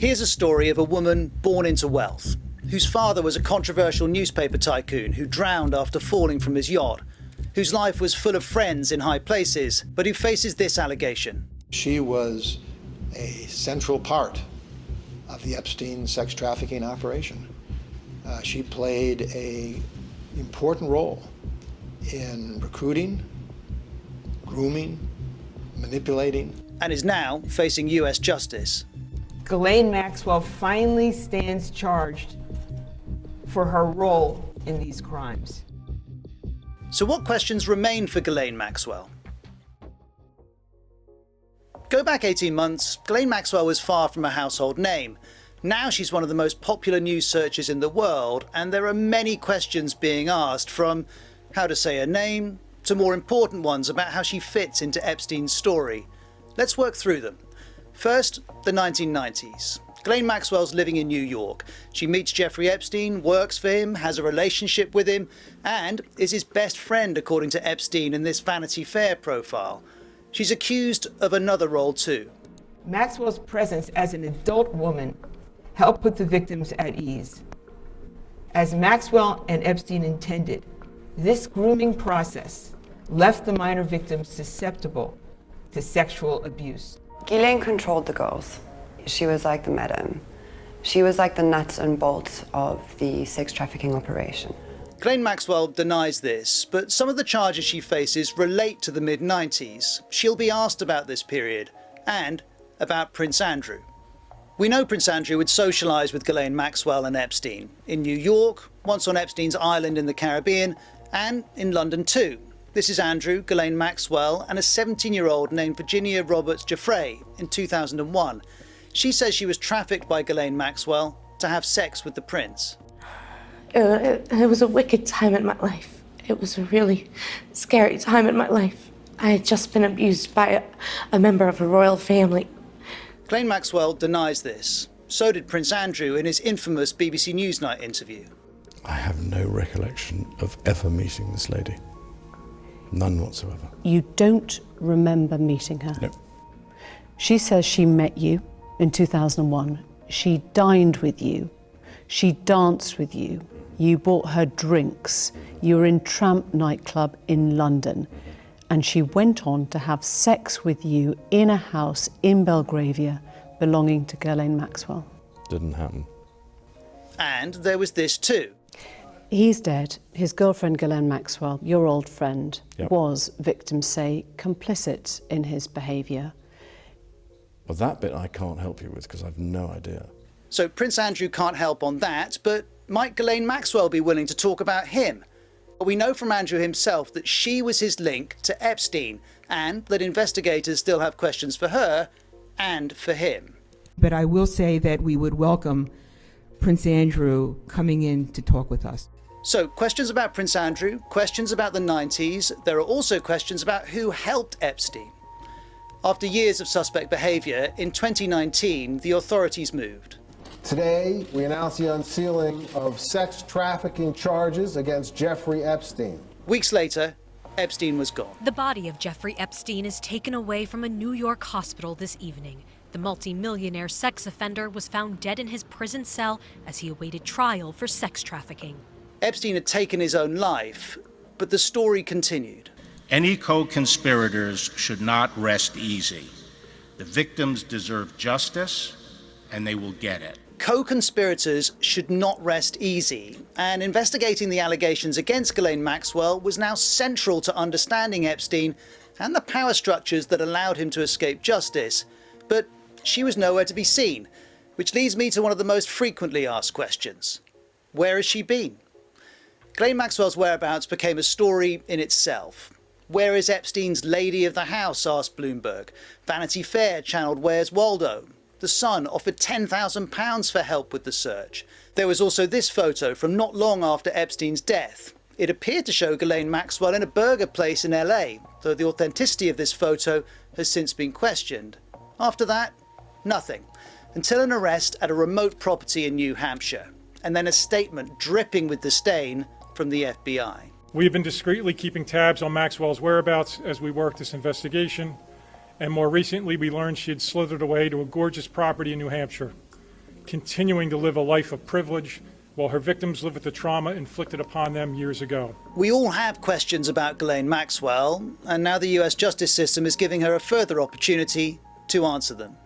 Here's a story of a woman born into wealth, whose father was a controversial newspaper tycoon who drowned after falling from his yacht, whose life was full of friends in high places, but who faces this allegation. She was a central part of the Epstein sex trafficking operation. She played an important role in recruiting, grooming, manipulating. And is now facing US justice. Ghislaine Maxwell finally stands charged for her role in these crimes. So what questions remain for Ghislaine Maxwell? Go back 18 months, Ghislaine Maxwell was far from a household name. Now she's one of the most popular news searches in the world, and there are many questions being asked, from how to say her name to more important ones about how she fits into Epstein's story. Let's work through them. First, the 1990s. Ghislaine Maxwell's living in New York. She meets Jeffrey Epstein, works for him, has a relationship with him, and is his best friend according to Epstein in this Vanity Fair profile. She's accused of another role too. Maxwell's presence as an adult woman helped put the victims at ease. As Maxwell and Epstein intended, this grooming process left the minor victims susceptible to sexual abuse. Ghislaine controlled the girls. She was like the madam. She was like the nuts and bolts of the sex trafficking operation. Ghislaine Maxwell denies this, but some of the charges she faces relate to the mid-90s. She'll be asked about this period, and about Prince Andrew. We know Prince Andrew would socialise with Ghislaine Maxwell and Epstein, in New York, once on Epstein's island in the Caribbean, and in London too. This is Andrew, Ghislaine Maxwell, and a 17-year-old named Virginia Roberts Jeffrey in 2001. She says she was trafficked by Ghislaine Maxwell to have sex with the prince. It was a wicked time in my life. It was a really scary time in my life. I had just been abused by a member of a royal family. Ghislaine Maxwell denies this. So did Prince Andrew in his infamous BBC Newsnight interview. I have no recollection of ever meeting this lady. None whatsoever. You don't remember meeting her? No. She says she met you in 2001. She dined with you. She danced with you. You bought her drinks. You were in Tramp nightclub in London. And she went on to have sex with you in a house in Belgravia belonging to Ghislaine Maxwell. Didn't happen. And there was this too. He's dead. His girlfriend, Ghislaine Maxwell, your old friend, Yep. was, victims say, complicit in his behaviour. Well, that bit I can't help you with because I've no idea. So Prince Andrew can't help on that, but might Ghislaine Maxwell be willing to talk about him? We know from Andrew himself that she was his link to Epstein, and that investigators still have questions for her and for him. But I will say that we would welcome Prince Andrew coming in to talk with us. So questions about Prince Andrew, questions about the 90s. There are also questions about who helped Epstein. After years of suspect behaviour, in 2019, the authorities moved. Today, we announce the unsealing of sex trafficking charges against Jeffrey Epstein. Weeks later, Epstein was gone. The body of Jeffrey Epstein is taken away from a New York hospital this evening. The multi-millionaire sex offender was found dead in his prison cell as he awaited trial for sex trafficking. Epstein had taken his own life, but the story continued. Any co-conspirators should not rest easy. The victims deserve justice, and they will get it. Co-conspirators should not rest easy, and investigating the allegations against Ghislaine Maxwell was now central to understanding Epstein and the power structures that allowed him to escape justice. But she was nowhere to be seen, which leads me to one of the most frequently asked questions. Where has she been? Ghislaine Maxwell's whereabouts became a story in itself. Where is Epstein's lady of the house, asked Bloomberg. Vanity Fair channeled Where's Waldo? The Sun offered £10,000 for help with the search. There was also this photo from not long after Epstein's death. It appeared to show Ghislaine Maxwell in a burger place in LA, though the authenticity of this photo has since been questioned. After that, nothing, until an arrest at a remote property in New Hampshire, and then a statement dripping with disdain from the FBI. We have been discreetly keeping tabs on Maxwell's whereabouts as we work this investigation, and more recently we learned she had slithered away to a gorgeous property in New Hampshire. continuing to live a life of privilege while her victims live with the trauma inflicted upon them years ago. We all have questions about Ghislaine Maxwell, and now the US justice system is giving her a further opportunity to answer them.